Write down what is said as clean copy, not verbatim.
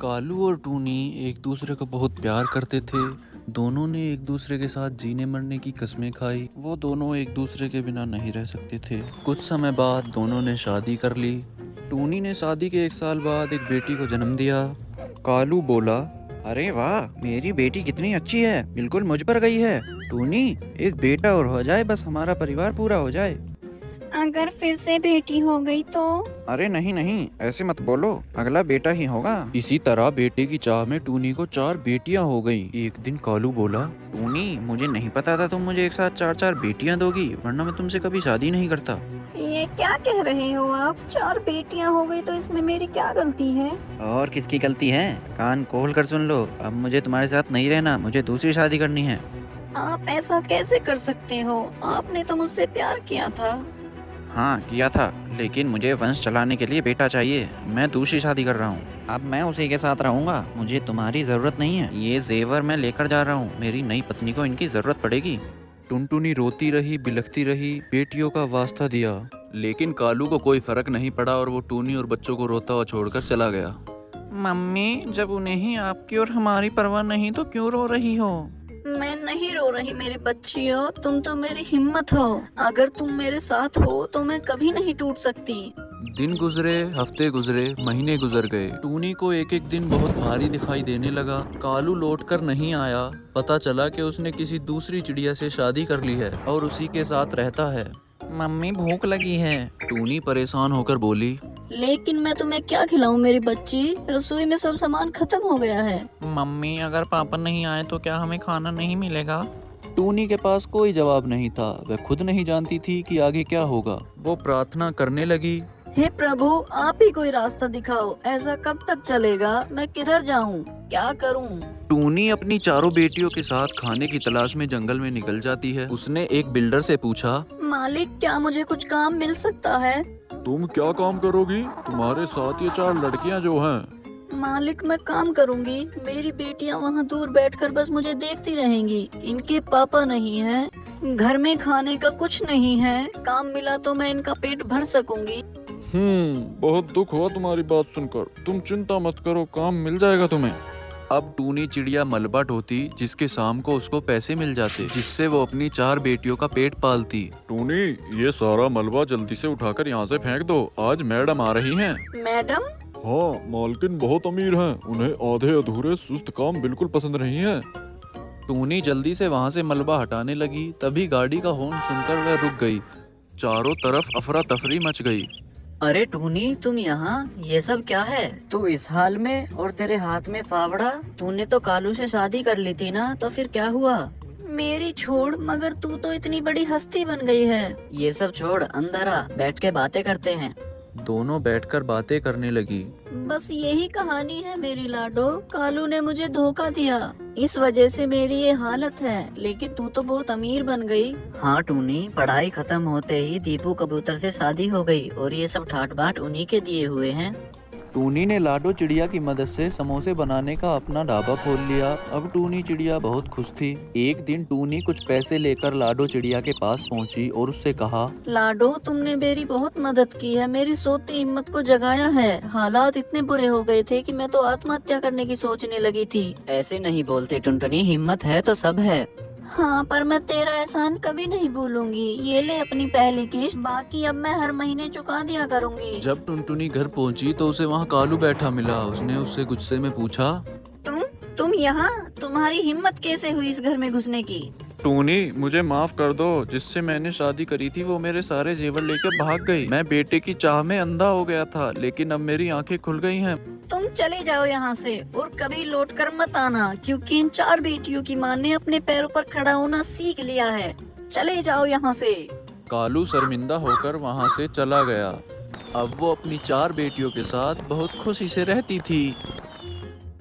कालू और टूनी एक दूसरे को बहुत प्यार करते थे। दोनों ने एक दूसरे के साथ जीने मरने की कस्में खाई। वो दोनों एक दूसरे के बिना नहीं रह सकते थे। कुछ समय बाद दोनों ने शादी कर ली। टूनी ने शादी के 1 साल बाद एक बेटी को जन्म दिया। कालू बोला, अरे वाह, मेरी बेटी कितनी अच्छी है, बिल्कुल मुझ पर गई है। टूनी, एक बेटा और हो जाए, बस हमारा परिवार पूरा हो जाए। अगर फिर से बेटी हो गई तो? अरे नहीं नहीं, ऐसे मत बोलो, अगला बेटा ही होगा। इसी तरह बेटे की चाह में टूनी को 4 बेटियां हो गईं। एक दिन कालू बोला, टूनी, मुझे नहीं पता था तुम मुझे एक साथ 4 बेटियां दोगी, वरना मैं तुमसे कभी शादी नहीं करता। ये क्या कह रहे हो आप? 4 बेटियां हो गई तो इसमें मेरी क्या गलती है? और किसकी गलती है? कान खोल कर सुन लो, अब मुझे तुम्हारे साथ नहीं रहना, मुझे दूसरी शादी करनी है। आप ऐसा कैसे कर सकते हो? आपने तो मुझसे प्यार किया था। हाँ किया था, लेकिन मुझे वंश चलाने के लिए बेटा चाहिए। मैं दूसरी शादी कर रहा हूँ। अब मैं उसी के साथ रहूँगा, मुझे तुम्हारी ज़रूरत नहीं है। ये जेवर मैं लेकर जा रहा हूँ, मेरी नई पत्नी को इनकी ज़रूरत पड़ेगी। टुनटुनी रोती रही, बिलखती रही, बेटियों का वास्ता दिया, लेकिन कालू को कोई फर्क नहीं पड़ा और वो टूनी और बच्चों को रोता हुआ छोड़कर चला गया। मम्मी, जब उन्हें ही आपकी और हमारी परवाह नहीं तो क्यों रो रही हो? मैं नहीं रो रही मेरी बच्चियों, तुम तो मेरी हिम्मत हो। अगर तुम मेरे साथ हो तो मैं कभी नहीं टूट सकती। दिन गुजरे, हफ्ते गुजरे, महीने गुजर गए। टूनी को एक एक दिन बहुत भारी दिखाई देने लगा। कालू लौटकर नहीं आया। पता चला कि उसने किसी दूसरी चिड़िया से शादी कर ली है और उसी के साथ रहता है। मम्मी, भूख लगी है, टूनी परेशान होकर बोली। लेकिन मैं तुम्हें क्या खिलाऊं मेरी बच्ची? रसोई में सब सामान खत्म हो गया है। मम्मी, अगर पापा नहीं आए तो क्या हमें खाना नहीं मिलेगा? टूनी के पास कोई जवाब नहीं था। वह खुद नहीं जानती थी कि आगे क्या होगा। वो प्रार्थना करने लगी, हे प्रभु, आप ही कोई रास्ता दिखाओ। ऐसा कब तक चलेगा? मैं किधर जाऊं? क्या करूं? टूनी अपनी 4 बेटियों के साथ खाने की तलाश में जंगल में निकल जाती है। उसने एक बिल्डर से पूछा, मालिक, क्या मुझे कुछ काम मिल सकता है? तुम क्या काम करोगी? तुम्हारे साथ ये 4 लड़कियां जो हैं। मालिक, मैं काम करूंगी। मेरी बेटियां वहाँ दूर बैठकर बस मुझे देखती रहेंगी। इनके पापा नहीं हैं। घर में खाने का कुछ नहीं है। काम मिला तो मैं इनका पेट भर सकूंगी। बहुत दुख हुआ तुम्हारी बात सुनकर। तुम चिंता मत करो, काम मिल जाएगा तुम्हें। अब टूनी चिड़िया मलबा ढोती, जिसके शाम को उसको पैसे मिल जाते, जिससे वो अपनी 4 बेटियों का पेट पालती। टूनी, ये सारा मलबा जल्दी से उठाकर यहाँ से फेंक दो, आज मैडम आ रही हैं। मैडम? हाँ, मालकिन बहुत अमीर हैं, उन्हें आधे अधूरे सुस्त काम बिल्कुल पसंद नहीं है। टूनी जल्दी से वहाँ से मलबा हटाने लगी, तभी गाड़ी का हॉर्न सुनकर वह रुक गई। चारों तरफ अफरा तफरी मच गई। अरे टूनी, तुम यहाँ? ये सब क्या है? तू इस हाल में और तेरे हाथ में फावड़ा। तूने तो कालू से शादी कर ली थी ना, तो फिर क्या हुआ? मेरी छोड़, मगर तू तो इतनी बड़ी हस्ती बन गई है। ये सब छोड़, अंदर आ, बैठ के बातें करते हैं। दोनों बैठकर बातें करने लगी। बस यही कहानी है मेरी लाडो। कालू ने मुझे धोखा दिया, इस वजह से मेरी ये हालत है। लेकिन तू तो बहुत अमीर बन गई। हाँ टूनी, पढ़ाई खत्म होते ही दीपू कबूतर से शादी हो गई और ये सब ठाट बाट उन्हीं के दिए हुए हैं। टूनी ने लाडो चिड़िया की मदद से समोसे बनाने का अपना ढाबा खोल लिया। अब टूनी चिड़िया बहुत खुश थी। एक दिन टूनी कुछ पैसे लेकर लाडो चिड़िया के पास पहुंची और उससे कहा, लाडो, तुमने मेरी बहुत मदद की है, मेरी सोती हिम्मत को जगाया है। हालात इतने बुरे हो गए थे कि मैं तो आत्महत्या करने की सोचने लगी थी। ऐसे नहीं बोलते टुनटुनी, हिम्मत है तो सब है। हाँ, पर मैं तेरा एहसान कभी नहीं भूलूंगी। ये ले अपनी पहली किश्त, बाकी अब मैं हर महीने चुका दिया करूंगी। जब टुनटुनी घर पहुंची तो उसे वहां कालू बैठा मिला। उसने उससे गुस्से में पूछा, तुम यहाँ? तुम्हारी हिम्मत कैसे हुई इस घर में घुसने की? टूनी, मुझे माफ कर दो। जिससे मैंने शादी करी थी वो मेरे सारे जेवर लेकर भाग गई। मैं बेटे की चाह में अंधा हो गया था, लेकिन अब मेरी आंखें खुल गई हैं। तुम चले जाओ यहाँ से और कभी लौट कर मत आना, क्योंकि इन 4 बेटियों की माँ ने अपने पैरों पर खड़ा होना सीख लिया है। चले जाओ यहाँ से। कालू शर्मिंदा होकर वहां से चला गया। अब वो अपनी 4 बेटियों के साथ बहुत खुशी से रहती थी।